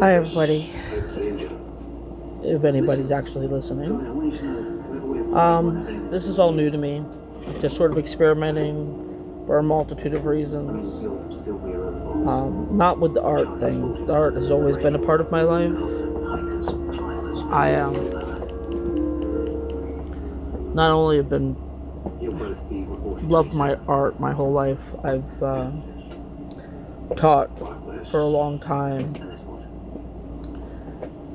Hi everybody, if anybody's actually listening. This is all new to me, just sort of experimenting for a multitude of reasons. Not with the art thing. The art has always been a part of my life. I not only have been loved my art my whole life, I've taught for a long time.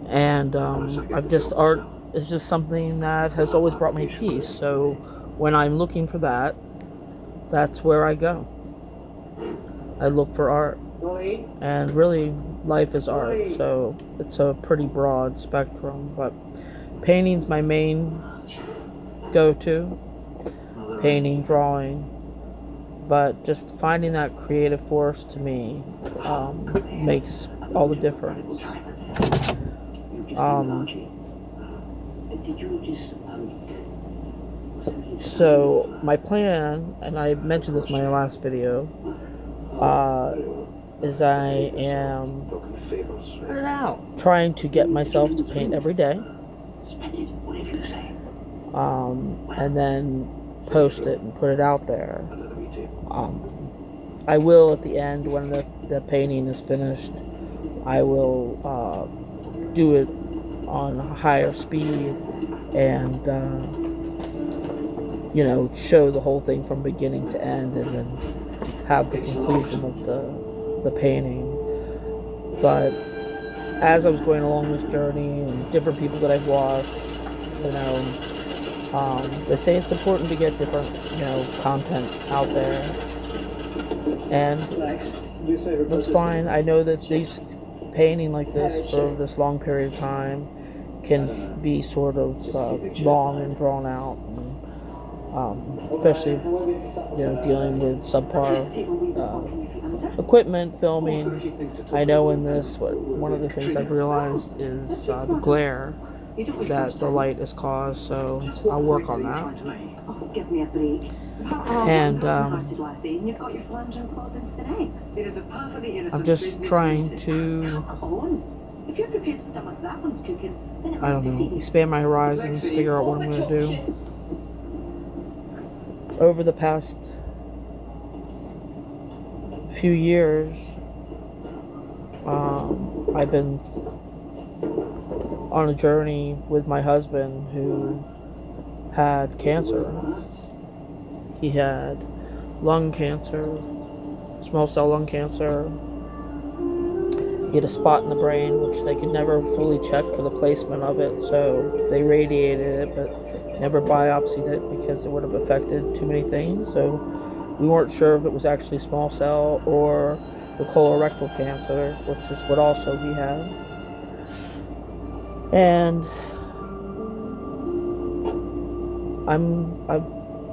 And art is just something that has always brought me peace. So when I'm looking for that, that's where I go. I look for art. And really, life is art. So it's a pretty broad spectrum. But painting's my main go-to. Painting, drawing. But just finding that creative force to me makes all the difference. So my plan, and I mentioned this in my last video, is I am trying to get myself to paint every day, and then post it and put it out there. I will at the end, when the painting is finished, I will do it on higher speed and show the whole thing from beginning to end, and then have the conclusion of the painting. But as I was going along this journey, and different people that I've watched, they say it's important to get different content out there, and that's fine. I know that these painting like this for this long period of time can be sort of long and drawn out, and, especially dealing with subpar equipment, filming. I know in this, one of the things I've realized is the glare that the light has caused, so I'll work on that. And I'm just trying to, I don't know, expand my horizons, figure out what I'm going to do. Over the past few years, I've been on a journey with my husband, who had cancer. He had lung cancer, small cell lung cancer. He had a spot in the brain, which they could never fully check for the placement of it, so they radiated it, but never biopsied it because it would have affected too many things. So we weren't sure if it was actually small cell or the colorectal cancer, which is what also he had. And I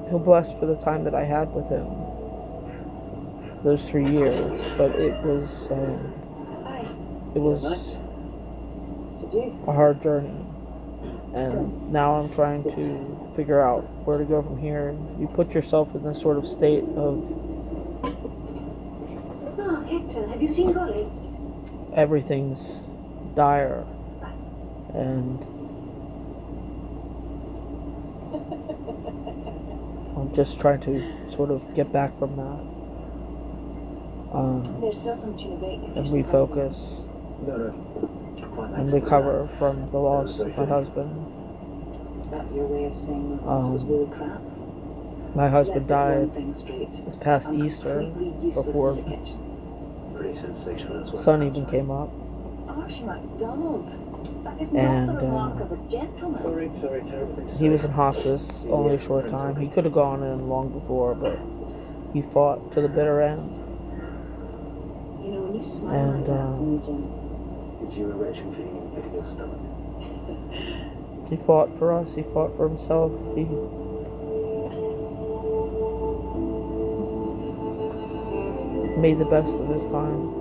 feel blessed for the time that I had with him, those 3 years, but it was a hard journey, and now I'm trying to figure out where to go from here. You put yourself in this sort of state of Hector, have you seen Golly? Everything's dire, and I'm just trying to sort of get back from that. There's still some and refocus and recover from the loss of my husband. Is that your way of saying the house was really crap? My husband died this past Easter, before the sun even came up. Archie MacDonald. That is And not the remark of a gentleman. He was in hospice only a short time. He could have gone in long before, but he fought to the bitter end. You know, when you smile And like that, Jim. It's your erection feeling in your stomach. he fought for us. He fought for himself. He made the best of his time.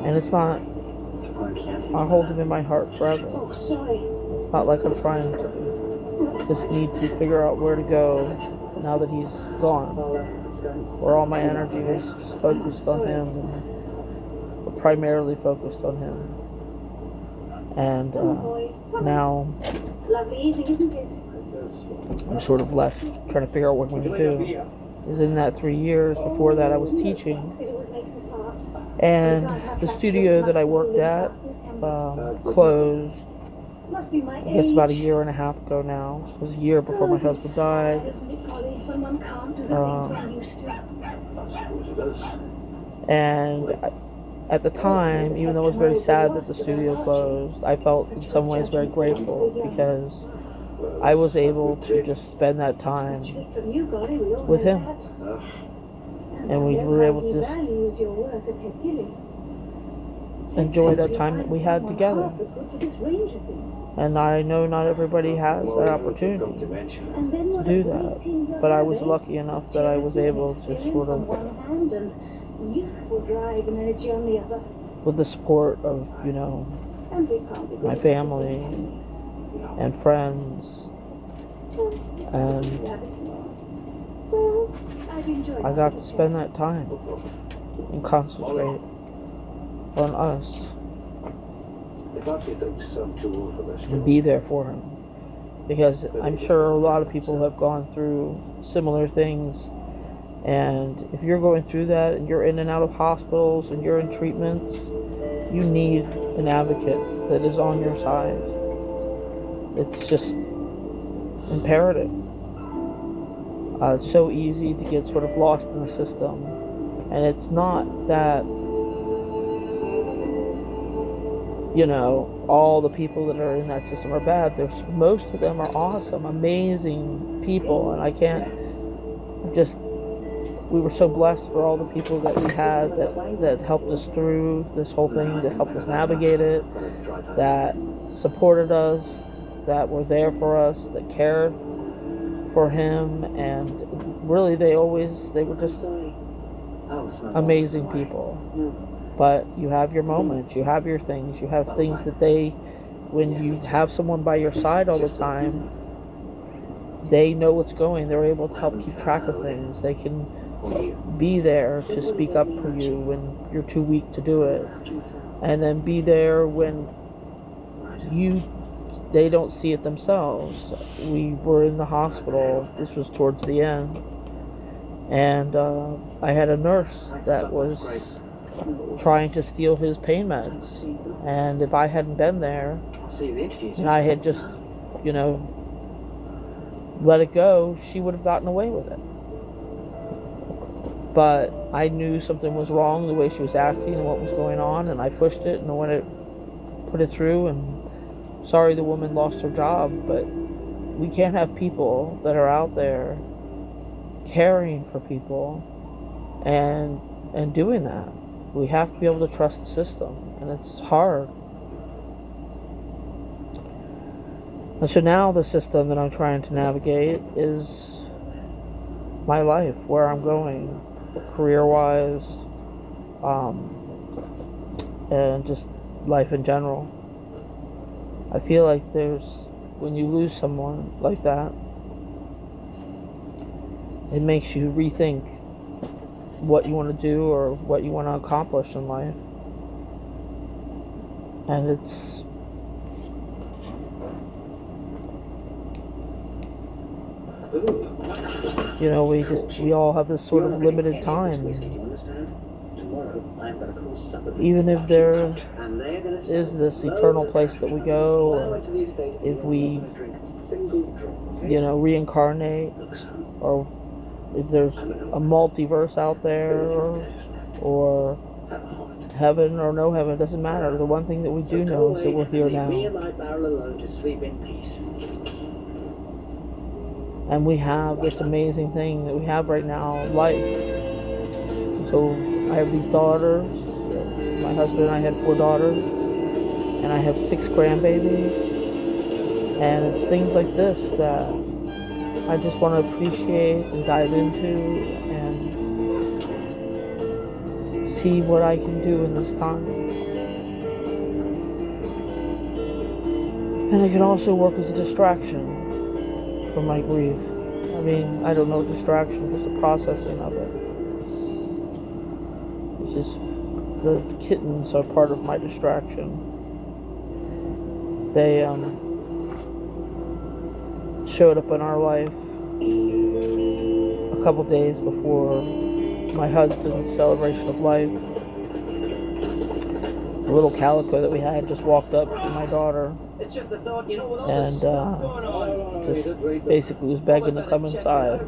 And it's not, I hold him in my heart forever. Oh, sorry. It's not like I'm trying to just need to figure out where to go now that he's gone, where all my energy was just focused on him. And primarily focused on him. And now Lovely evening, isn't it? I'm sort of left trying to figure out what I'm going to do. Is in that 3 years before that I was teaching, and the studio that I worked at closed, I guess about a year and a half ago now. It was a year before my husband died. And at the time, even though it was very sad that the studio closed, I felt in some ways very grateful because I was able to just spend that time with him. And we were able to just enjoy that time that we had together. And I know not everybody has that opportunity to do that. But I was lucky enough that I was able to sort of, with the support of, you know, my family and friends, and I got to spend that time and concentrate on us and be there for him, because I'm sure a lot of people have gone through similar things, and if you're going through that and you're in and out of hospitals and you're in treatments, you need an advocate that is on your side. It's just imperative. It's so easy to get sort of lost in the system, and it's not that, you know, all the people that are in that system are bad. Most of them are awesome, amazing people, and we were so blessed for all the people that we had that helped us through this whole thing, that helped us navigate it, that supported us, that were there for us, that cared for him, and really they were just amazing people. But you have your moments, you have your things, you have things that when you have someone by your side all the time, they know what's going, they're able to help keep track of things, they can be there to speak up for you when you're too weak to do it, and then be there when they don't see it themselves. We were in the hospital, this was towards the end, and I had a nurse that was trying to steal his pain meds, and if I hadn't been there and I had just, you know, let it go, she would have gotten away with it. But I knew something was wrong the way she was acting and what was going on, and I pushed it and I put it through, and sorry the woman lost her job, but we can't have people that are out there caring for people and doing that. We have to be able to trust the system, and it's hard. And so now the system that I'm trying to navigate is my life, where I'm going, career-wise, and just life in general. I feel like when you lose someone like that, it makes you rethink what you want to do or what you want to accomplish in life. And it's you know, we all have this sort of limited time. Even if there is this eternal place that we go, or if we, you know, reincarnate, or if there's a multiverse out there, or heaven or no heaven, it doesn't matter. The one thing that we do know is that we're here now. And we have this amazing thing that we have right now, life. So I have these daughters. My husband and I had 4 daughters, and I have 6 grandbabies. And it's things like this that I just want to appreciate and dive into and see what I can do in this time. And it can also work as a distraction from my grief. I mean, I don't know, distraction, just the processing of it. It's just the kittens are part of my distraction. They showed up in our life a couple days before my husband's celebration of life. The little calico that we had just walked up to my daughter and just basically was begging to come inside,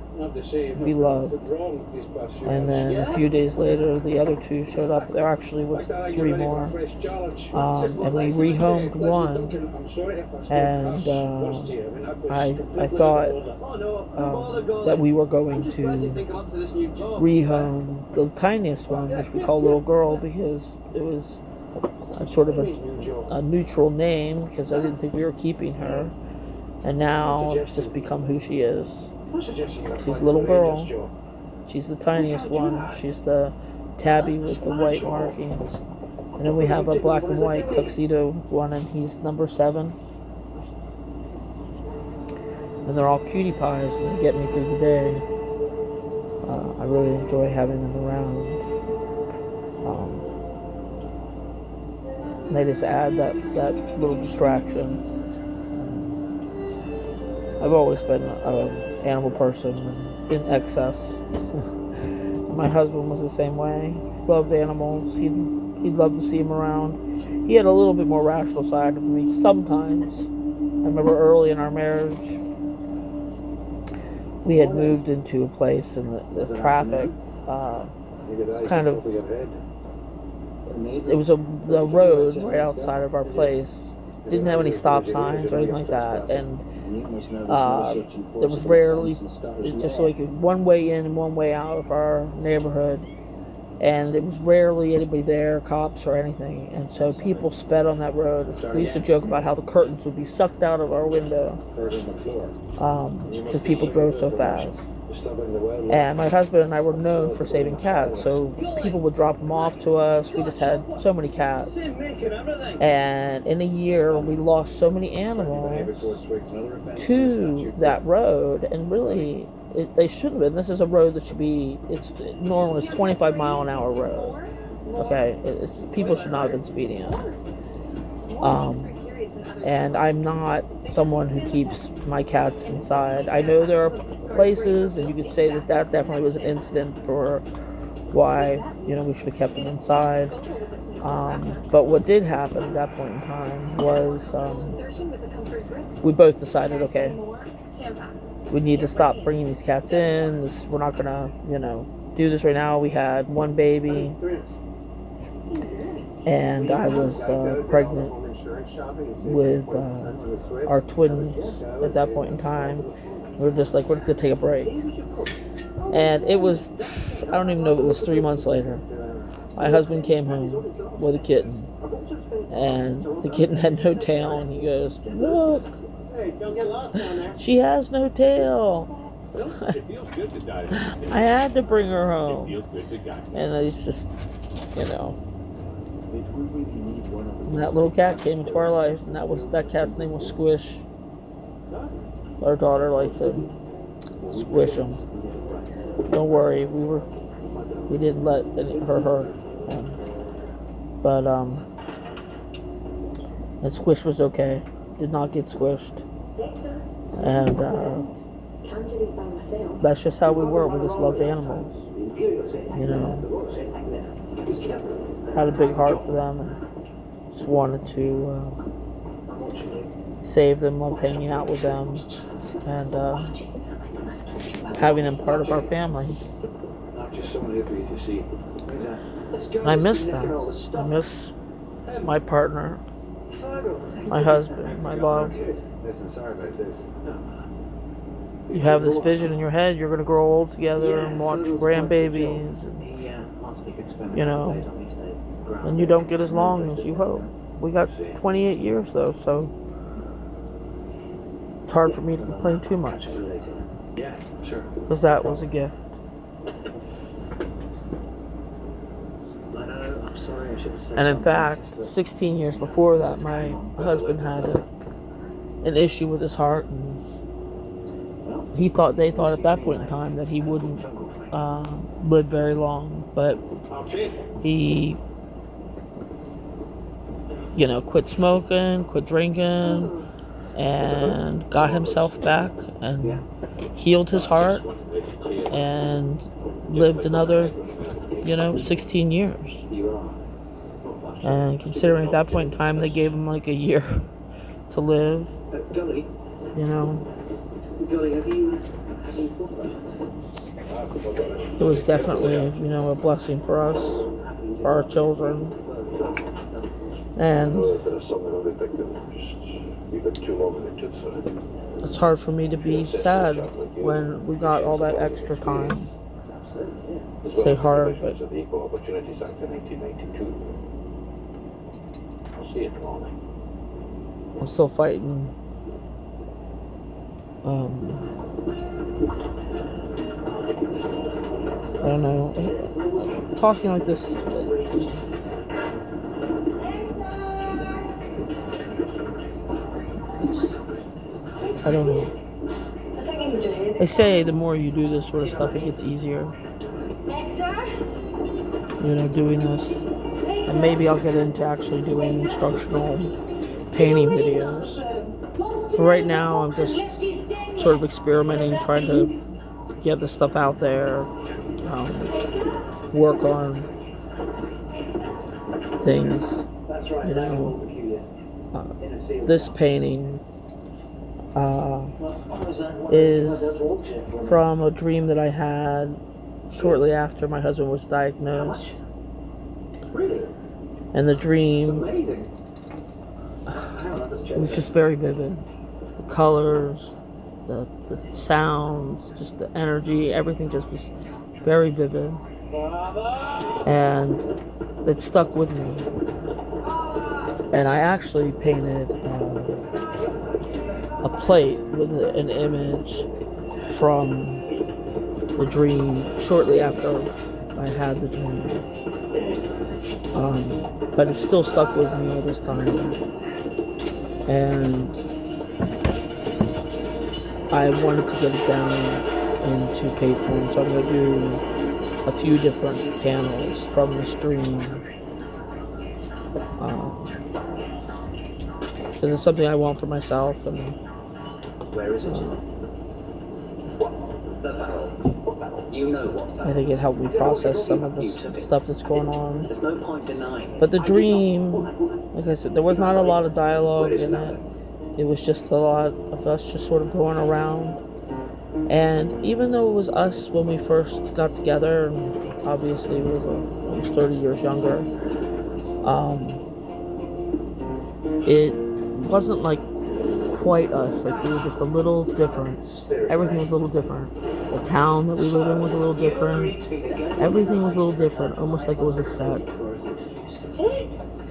be loved. And then a few days later, the other two showed up. There actually was 3 more, and we rehomed one. And I thought that we were going to rehome the tiniest one, which we call Little Girl, because it was sort of a neutral name, because I didn't think we were keeping her. And now it's just become who she is. She's Little Girl. She's the tiniest one. She's the tabby with the white markings. And then we have a black and white tuxedo one, and he's number 7. And they're all cutie pies, and they get me through the day. I really enjoy having them around. They just add that little distraction. I've always been an animal person in excess. My husband was the same way. He loved animals. He'd love to see them around. He had a little bit more rational side of me sometimes. I remember early in our marriage, we had moved into a place, and the traffic was kind of... It was the road right outside of our place. Didn't have any stop signs or anything like that, and there was rarely just like one way in and one way out of our neighborhood, and it was rarely anybody there, cops or anything, and so people sped on that road. We used to joke about how the curtains would be sucked out of our window because people drove so fast. And my husband and I were known for saving cats, so people would drop them off to us. We just had so many cats, and in a year we lost so many animals to that road. And really, they shouldn't have been. This is a road that should be, it's 25-mile-an-hour road. Okay, people should not have been speeding it. And I'm not someone who keeps my cats inside. I know there are places, and you could say that definitely was an incident for why we should have kept them inside. But what did happen at that point in time was we both decided, okay, we need to stop bringing these cats in. We're not gonna, do this right now. We had one baby, and I was pregnant with our twins at that point in time. We were just like, we're gonna take a break. And it was, I don't even know if it was 3 months later, my husband came home with a kitten, and the kitten had no tail, and he goes, "Look, she has no tail." I had to bring her home. And it's just, that little cat came into our life, and that cat's name was Squish. Our daughter liked to squish him. Don't worry, we didn't let her hurt him. But and Squish was okay. Did not get squished. And that's just how we were. We just loved animals. Had a big heart for them, and just wanted to save them, loved hanging out with them, and having them part of our family. And I miss that. I miss my partner, my husband, my love. Listen, sorry about this. You have this vision in your head, you're going to grow old together and watch grandbabies, and, and you don't get as long as you hope. We got 28 years though, so it's hard for me to complain too much. Yeah, sure. Because that was a gift. I'm sorry, I should have said. And in fact, 16 years before that, my husband had an issue with his heart, and they thought at that point in time that he wouldn't live very long, but he quit smoking, quit drinking, and got himself back and healed his heart and lived another, 16 years. And considering at that point in time they gave him like a year to live, it was definitely, a blessing for us, for our children. And it's hard for me to be sad when we got all that extra time. Say hard, but I'm still fighting. I don't know. Talking like this. I don't know. They say the more you do this sort of stuff, it gets easier. Doing this. And maybe I'll get into actually doing instructional painting videos. But right now, I'm just sort of experimenting, trying to get this stuff out there, work on things. This painting is from a dream that I had shortly after my husband was diagnosed. And the dream was just very vivid. The colors, the sounds, just the energy, everything just was very vivid. And it stuck with me. And I actually painted a plate with an image from the dream shortly after I had the dream. But it still stuck with me all this time. And I wanted to get it down into paint form, so I'm going to do a few different panels from this dream. Because it's something I want for myself. And where is it? I think it helped me process some of this stuff that's going on. There's no point denying. But the dream, like I said, there was not a lot of dialogue in it. It was just a lot of us just sort of going around. And even though it was us when we first got together, and obviously we were almost 30 years younger, it wasn't like quite us. Like, we were just a little different. Everything was a little different. The town that we lived in was a little different. Everything was a little different, almost like it was a set.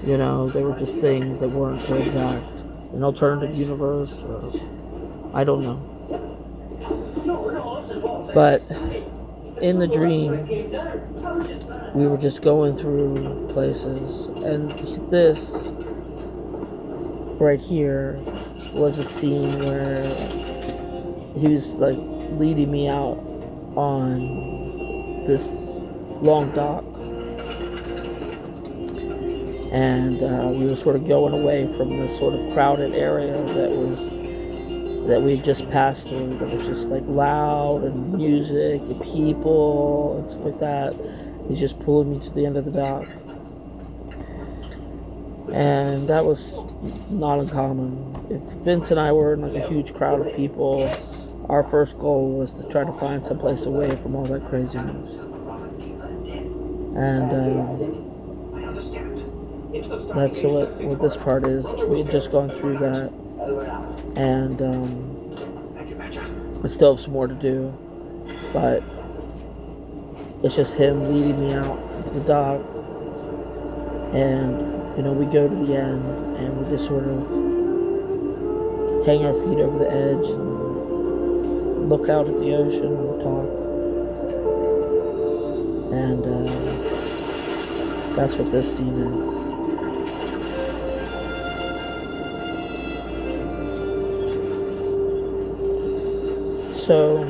They were just things that weren't exact. An alternative universe, or I don't know. But in the dream, we were just going through places, and this right here was a scene where he was like leading me out on this long dock, and we were sort of going away from this sort of crowded area that we just passed through, that was just like loud and music and people and stuff like that. He's just pulling me to the end of the dock, and that was not uncommon. If Vince and I were in like a huge crowd of people, our first goal was to try to find some place away from all that craziness. And that's what this part is. We had just gone through that, and I still have some more to do, but it's just him leading me out to the dock, and we go to the end, and we just sort of hang our feet over the edge and look out at the ocean and talk. And that's what this scene is. So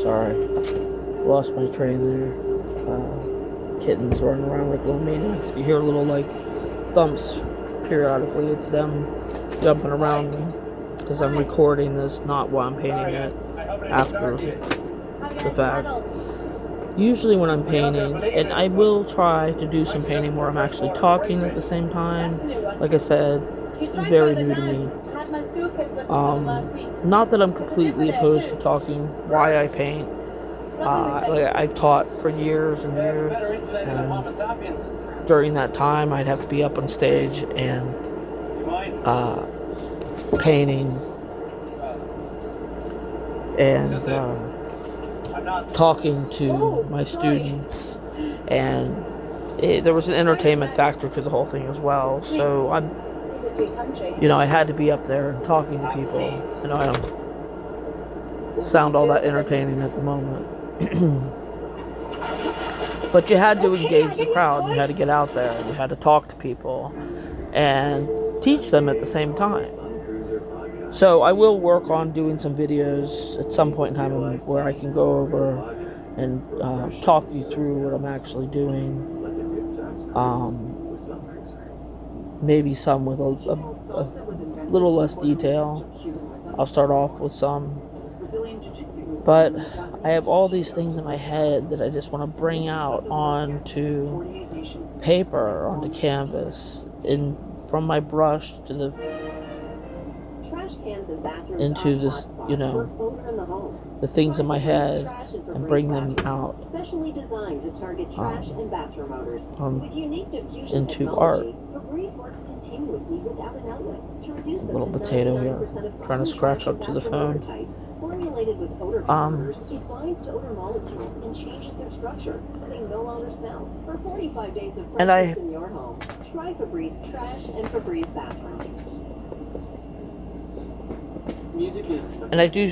Sorry, lost my train there. Kittens running around like little maniacs. If you hear little like thumps periodically, it's them jumping around me because I'm recording this, not while I'm painting it after the fact. Usually when I'm painting, and I will try to do some painting where I'm actually talking at the same time. Like I said, this is very new to me. Not that I'm completely opposed to talking why I paint. I've taught for years and years, and during that time I'd have to be up on stage and painting and talking to my students, and there was an entertainment factor to the whole thing as well. So I had to be up there and talking to people. I don't sound all that entertaining at the moment. But you had to engage the crowd. You had to get out there. You had to talk to people and teach them at the same time. So I will work on doing some videos at some point in time where I can go over and talk you through what I'm actually doing. Maybe some with a little less detail. I'll start off with some. But I have all these things in my head that I just want to bring out onto paper, onto canvas, from my brush to into this, the things in my head, and bring them out into art. A little potato here, trying to scratch up to the phone. Formulated with odor converters, it binds to odor molecules and changes their structure so they no longer smell. For 45 days of freshness in your home, try Febreze Trash and Febreze Bathroom. Music is and I do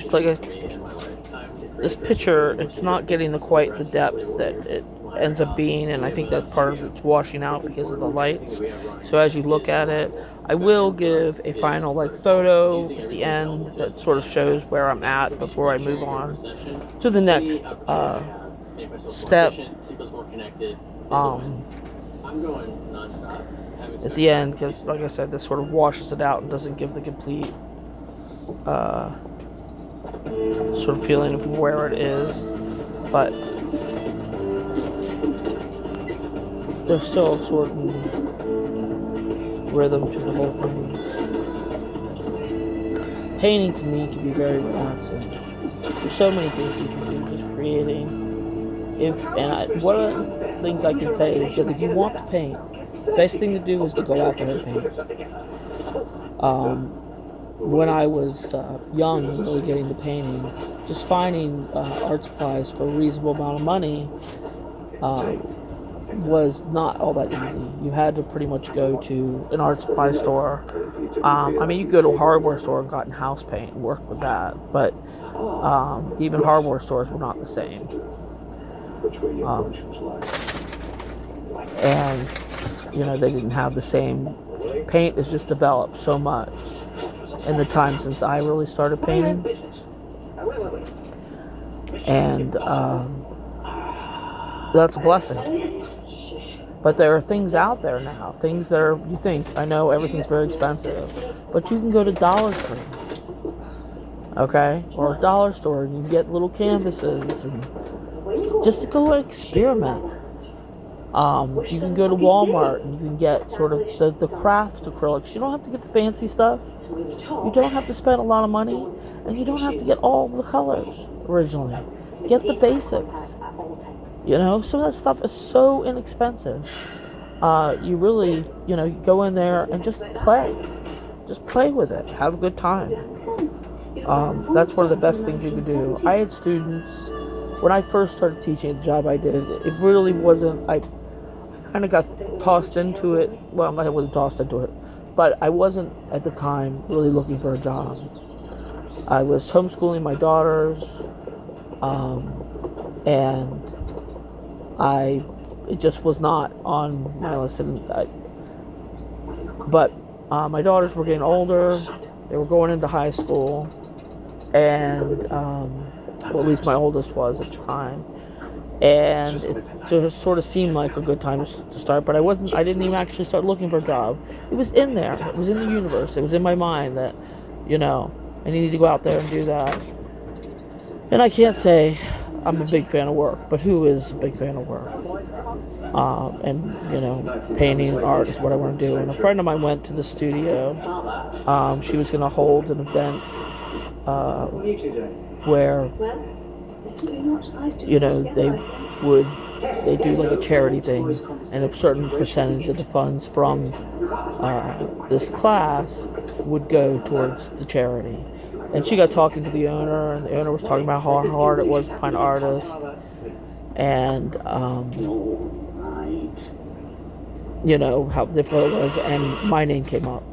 this picture. It's not getting quite the depth that it ends up being, and I think that part of it's washing out because of the lights. So as you look at it, I will give a final photo at the end that sort of shows where I'm at before I move on to the next step. At the end, because like I said, this sort of washes it out and doesn't give the complete sort of feeling of where it is, but there's still a certain rhythm to the whole thing. Painting to me can be very relaxing. There's so many things you can do just creating. One of the things I can say is that if you want to paint, the best thing to do is to go out there and paint. When I was young and really getting to painting, just finding art supplies for a reasonable amount of money was not all that easy. You had to pretty much go to an art supply store. You could go to a hardware store and got house paint and work with that, but even hardware stores were not the same. And they didn't have the same. Paint has just developed so much in the time since I really started painting, and that's a blessing. But there are things out there now, things that you think, I know everything's very expensive, but you can go to Dollar Tree, okay, or a dollar store, and you can get little canvases, and just to go and experiment. You can go to Walmart and you can get sort of the craft acrylics. You don't have to get the fancy stuff. You don't have to spend a lot of money, and you don't have to get all the colors originally. Get the basics. Some of that stuff is so inexpensive. You really, go in there and just play. Just play with it. Have a good time. That's one of the best things you can do. I had students, when I first started teaching the job I did, it really wasn't, I kind of got tossed into it. Well, I wasn't tossed into it, but I wasn't at the time really looking for a job. I was homeschooling my daughters, and it just was not on my list. But my daughters were getting older. They were going into high school, and Well, at least my oldest was at the time. And it just sort of seemed like a good time to start, but I didn't even actually start looking for a job. It was in there. It was in the universe. It was in my mind that, I needed to go out there and do that. And I can't say I'm a big fan of work, but who is a big fan of work? Painting and art is what I want to do. And a friend of mine went to the studio. She was going to hold an event where, they do like a charity thing, and a certain percentage of the funds from this class would go towards the charity. And she got talking to the owner, and the owner was talking about how hard it was to find artists, and how difficult it was, and my name came up.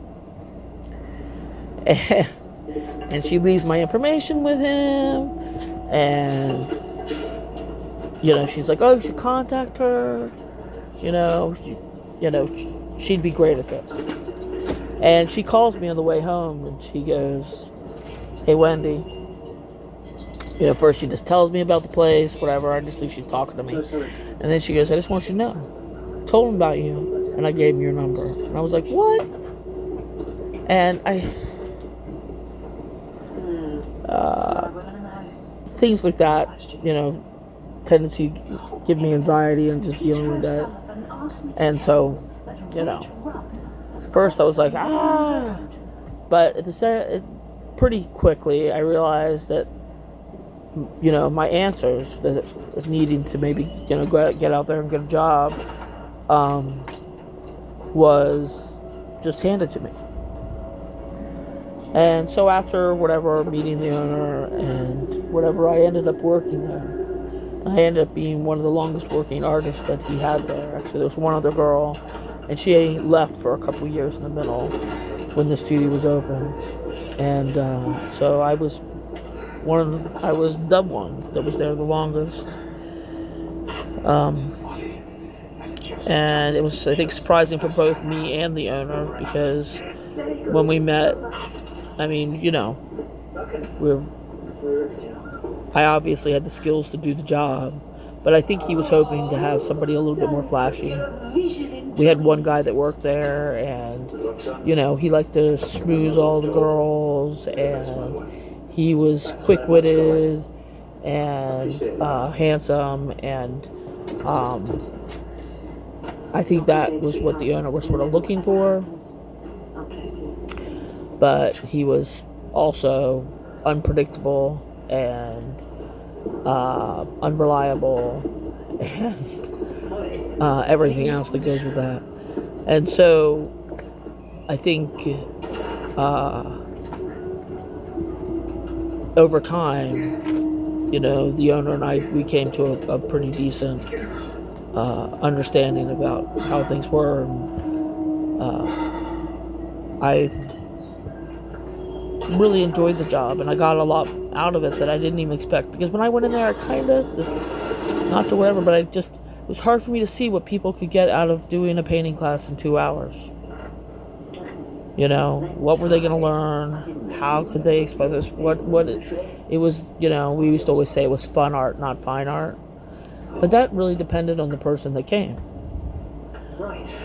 And she leaves my information with him, and she's like, oh, you should contact her, she'd be great at this. And she calls me on the way home, and she goes, hey, Wendy. First she just tells me about the place, whatever. I just think she's talking to me. And then she goes, I just want you to know. I told him about you, and I gave him your number. And I was like, what? And things like that, tendency to give me anxiety and just dealing with that. And so, first I was like, but at pretty quickly I realized that, my answers, that needing to maybe, get out there and get a job, was just handed to me. And so after whatever, meeting the owner and whatever, I ended up working there. I ended up being one of the longest working artists that he had there. Actually, there was one other girl, and she left for a couple of years in the middle when the studio was open. And so I was the one that was there the longest. And it was, I think, surprising for both me and the owner, because when we met, I obviously had the skills to do the job, but I think he was hoping to have somebody a little bit more flashy. We had one guy that worked there, and, he liked to schmooze all the girls, and he was quick-witted and handsome, and I think that was what the owner was sort of looking for. But he was also unpredictable and unreliable, and everything else that goes with that. And so I think over time, the owner and we came to a pretty decent understanding about how things were. I really enjoyed the job, and I got a lot out of it that I didn't even expect, because when I went in there, not to whatever, but it was hard for me to see what people could get out of doing a painting class in 2 hours. What were they going to learn? How could they express this? It was, we used to always say it was fun art, not fine art. But that really depended on the person that came.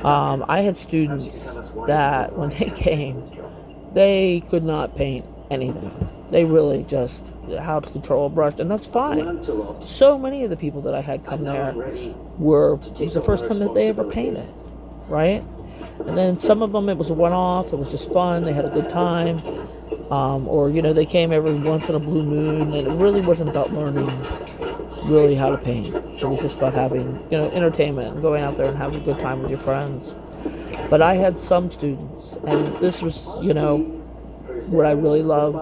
I had students that, when they came, they could not paint anything. They really just how to control a brush, and that's fine. So many of the people that I had come there it was the first time that they ever painted, right? And then some of them, it was a one-off. It was just fun. They had a good time. Or, they came every once in a blue moon, and it really wasn't about learning really how to paint. It was just about having, entertainment and going out there and having a good time with your friends. But I had some students, and this was, what I really loved,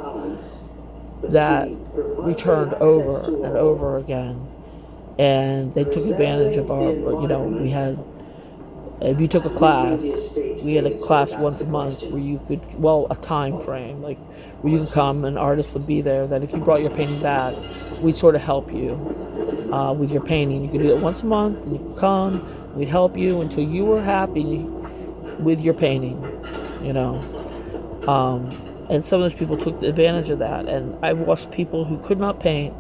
that returned over and over again. And they took advantage of our, we had, if you took a class, we had a class once a month where you could, a time frame, like where you could come, an artist would be there, that if you brought your painting back, we'd sort of help you with your painting. You could do it once a month, and you could come, we'd help you until you were happy with your painting, And some of those people took advantage of that, and I watched people who could not paint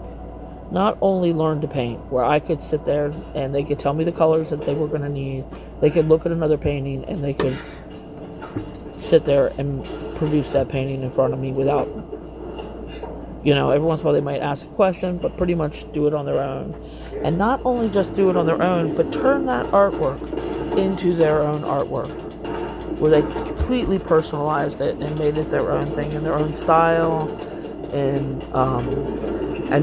not only learn to paint, where I could sit there and they could tell me the colors that they were going to need. They could look at another painting and they could sit there and produce that painting in front of me without, every once in a while they might ask a question, but pretty much do it on their own. And not only just do it on their own, but turn that artwork into their own artwork, where they completely personalized it and made it their own thing in their own style. And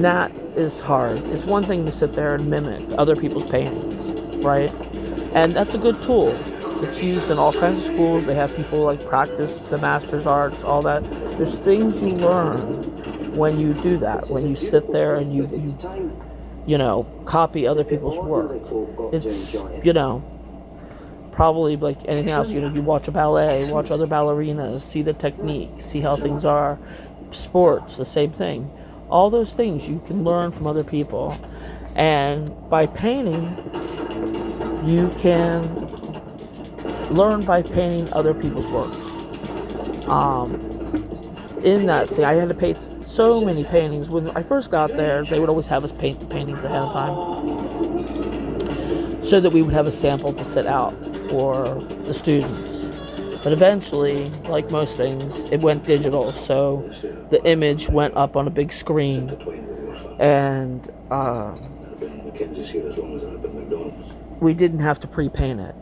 that is hard. It's one thing to sit there and mimic other people's paintings, right? And that's a good tool. It's used in all kinds of schools. They have people like practice the master's arts, all that. There's things you learn when you do that, when you sit there and you copy other people's work. It's, probably like anything else. You watch a ballet, watch other ballerinas, see the technique, see how things are. Sports, the same thing. All those things you can learn from other people. And by painting, you can learn by painting other people's works. In that thing, I had to paint so many paintings. When I first got there, they would always have us paint the paintings ahead of time so that we would have a sample to sit out for the students. But eventually, like most things, it went digital, so the image went up on a big screen, and we didn't have to pre-paint it.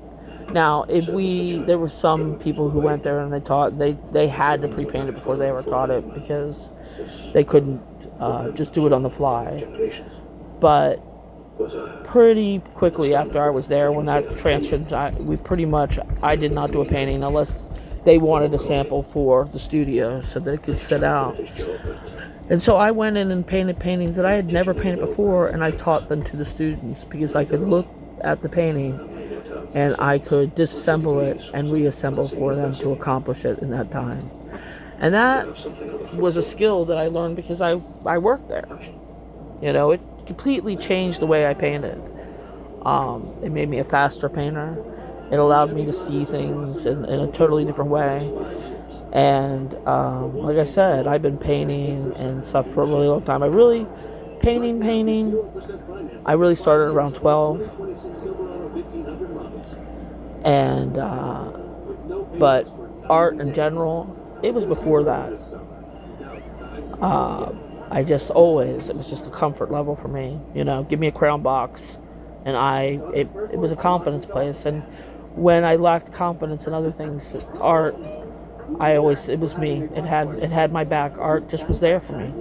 Now, there were some people who went there and they had to pre-paint it before they ever taught it because they couldn't just do it on the fly. But pretty quickly after I was there, when that transitioned, I did not do a painting unless they wanted a sample for the studio so that it could sit out. And so I went in and painted paintings that I had never painted before, and I taught them to the students because I could look at the painting and I could disassemble it and reassemble for them to accomplish it in that time. And that was a skill that I learned because I worked there. It completely changed the way I painted. It made me a faster painter. It allowed me to see things in a totally different way. And like I said, I've been painting and stuff for a really long time. I really started around 12. And but art in general, it was before that. It was just a comfort level for me. Give me a crayon box, and it was a confidence place. And when I lacked confidence in other things, art, it was me. It had my back. Art just was there for me.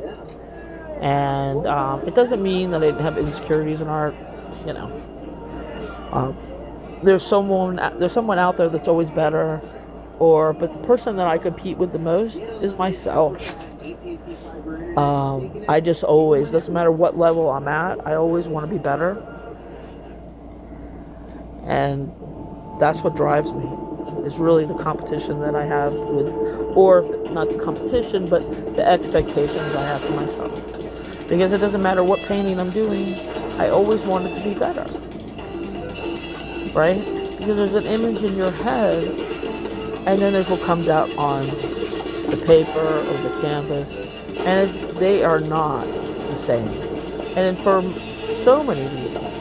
And it doesn't mean that I didn't have insecurities in art. There's someone out there that's always better, but the person that I compete with the most is myself. I just always, doesn't matter what level I'm at, I always want to be better. And that's what drives me, is really the competition that I have or not the competition, but the expectations I have for myself. Because it doesn't matter what painting I'm doing, I always want it to be better. Right? Because there's an image in your head, and then there's what comes out on the paper or the canvas, and they are not the same. And for so many reasons,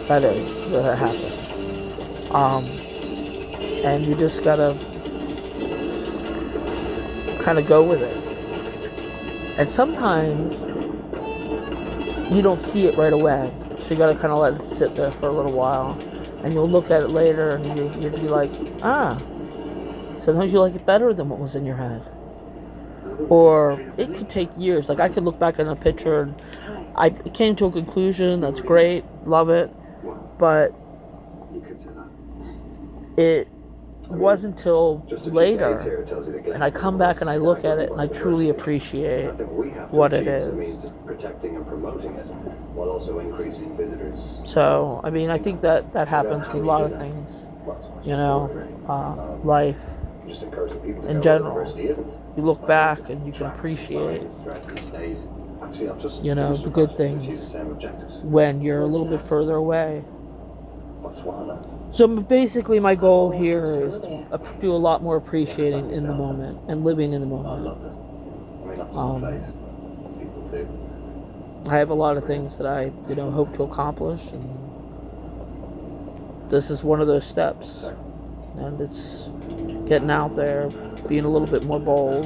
that happens. And you just gotta kind of go with it. And sometimes you don't see it right away, so you gotta kind of let it sit there for a little while. And you'll look at it later and you'll be like, sometimes you like it better than what was in your head. Or it could take years. Like I could look back at a picture and I came to a conclusion, that's great, love it. But it wasn't until later, and I come back and I look at it and I truly appreciate what it is. So, I think that happens with a lot of things, life in general. You look back and you can appreciate, the good things when you're a little bit further away. So basically my goal here is to do a lot more appreciating in the moment and living in the moment. I have a lot of things that I, hope to accomplish, and this is one of those steps. And it's getting out there, being a little bit more bold,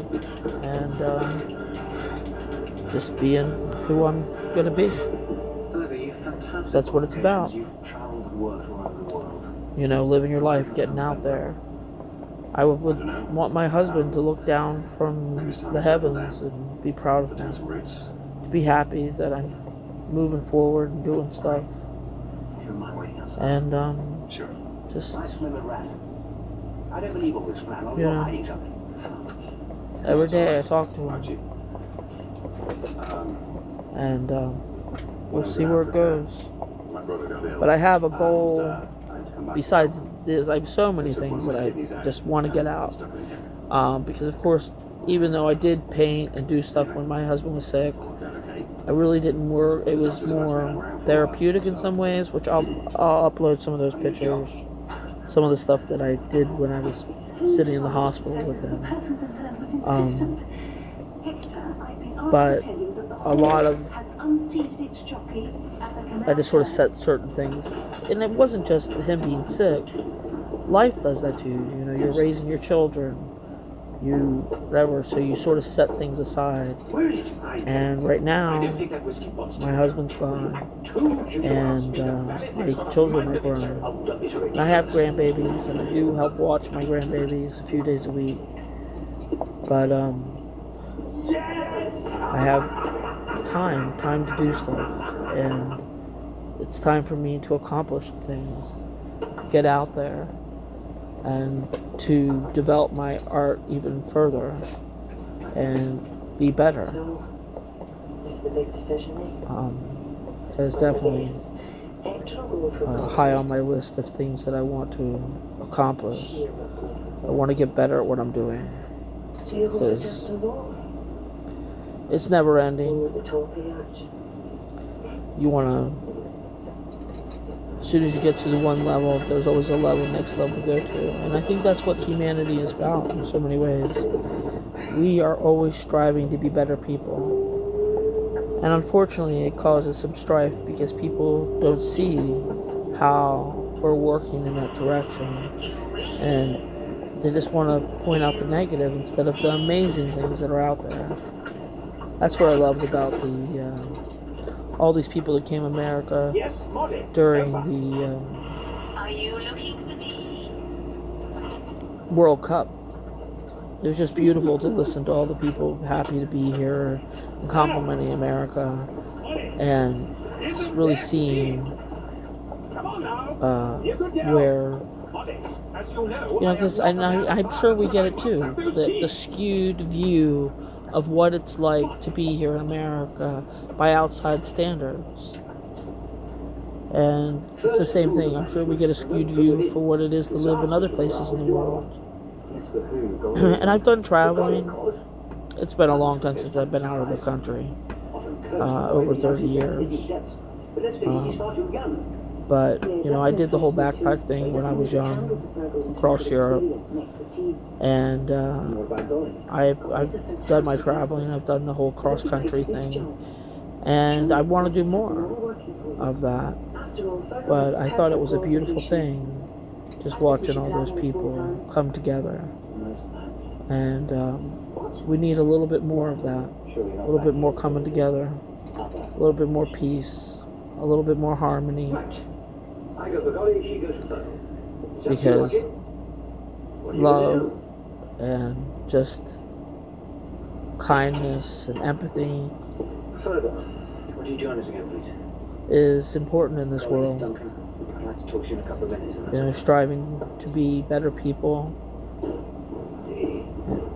and just being who I'm going to be. So that's what it's about. Living your life, getting out there. I would want my husband to look down from the heavens and be proud of me. To be happy that I'm moving forward and doing stuff. And just, every day I talk to him. And we'll see where it goes. But I have a goal. Besides this, I have so many things that I just want to get out. Because, of course, even though I did paint and do stuff when my husband was sick, I really didn't work. It was more therapeutic in some ways, which I'll upload some of those pictures, some of the stuff that I did when I was sitting in the hospital with him. But a lot of, I just sort of set certain things, and it wasn't just him being sick. Life does that to you. You're raising your children, whatever. So you sort of set things aside. And right now, my husband's gone, and my children are grown. And I have grandbabies, and I do help watch my grandbabies a few days a week. But I have time to do stuff, and it's time for me to accomplish some things, to get out there, and to develop my art even further and be better. It's definitely high on my list of things that I want to accomplish. I want to get better at what I'm doing, because it's never ending. You want to, as soon as you get to the one level, there's always a next level to go to. And I think that's what humanity is about in so many ways. We are always striving to be better people. And unfortunately, it causes some strife because people don't see how we're working in that direction. And they just want to point out the negative instead of the amazing things that are out there. That's what I loved about all these people that came to America during the World Cup. It was just beautiful to listen to all the people happy to be here and complimenting America, and just really seeing where, because I'm sure we get it too, the skewed view of what it's like to be here in America by outside standards. And it's the same thing. I'm sure we get a skewed view for what it is to live in other places in the world. And I've done traveling. It's been a long time since I've been out of the country. Over 30 years. But, I did the whole backpack thing when I was young, across Europe. And I've done my traveling. I've done the whole cross-country thing. And I want to do more of that. But I thought it was a beautiful thing, just watching all those people come together. And we need a little bit more of that. A little bit more coming together. A little bit more peace. A little bit more harmony. Because love and just kindness and empathy is important in this world. Striving to be better people.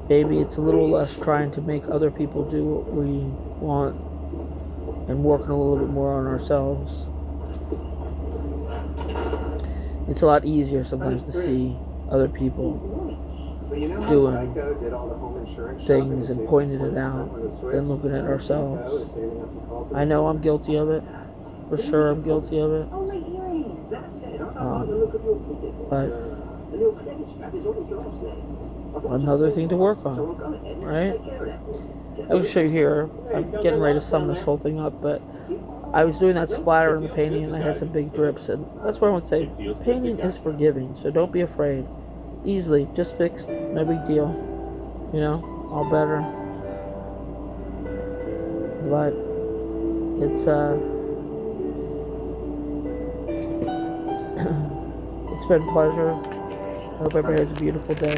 Maybe it's a little less trying to make other people do what we want and working a little bit more on ourselves. It's a lot easier sometimes to see other people doing things and pointing it out than looking at ourselves. I know I'm guilty of it. For sure I'm guilty of it. But another thing to work on, right? I will show you here. I'm getting ready to sum this whole thing up, but I was doing that splatter in the painting and I had some big drips, and that's what I want to say. Painting is forgiving, so don't be afraid. Easily, just fixed, no big deal. You know, all better. But it's it's been a pleasure. I hope everybody has a beautiful day.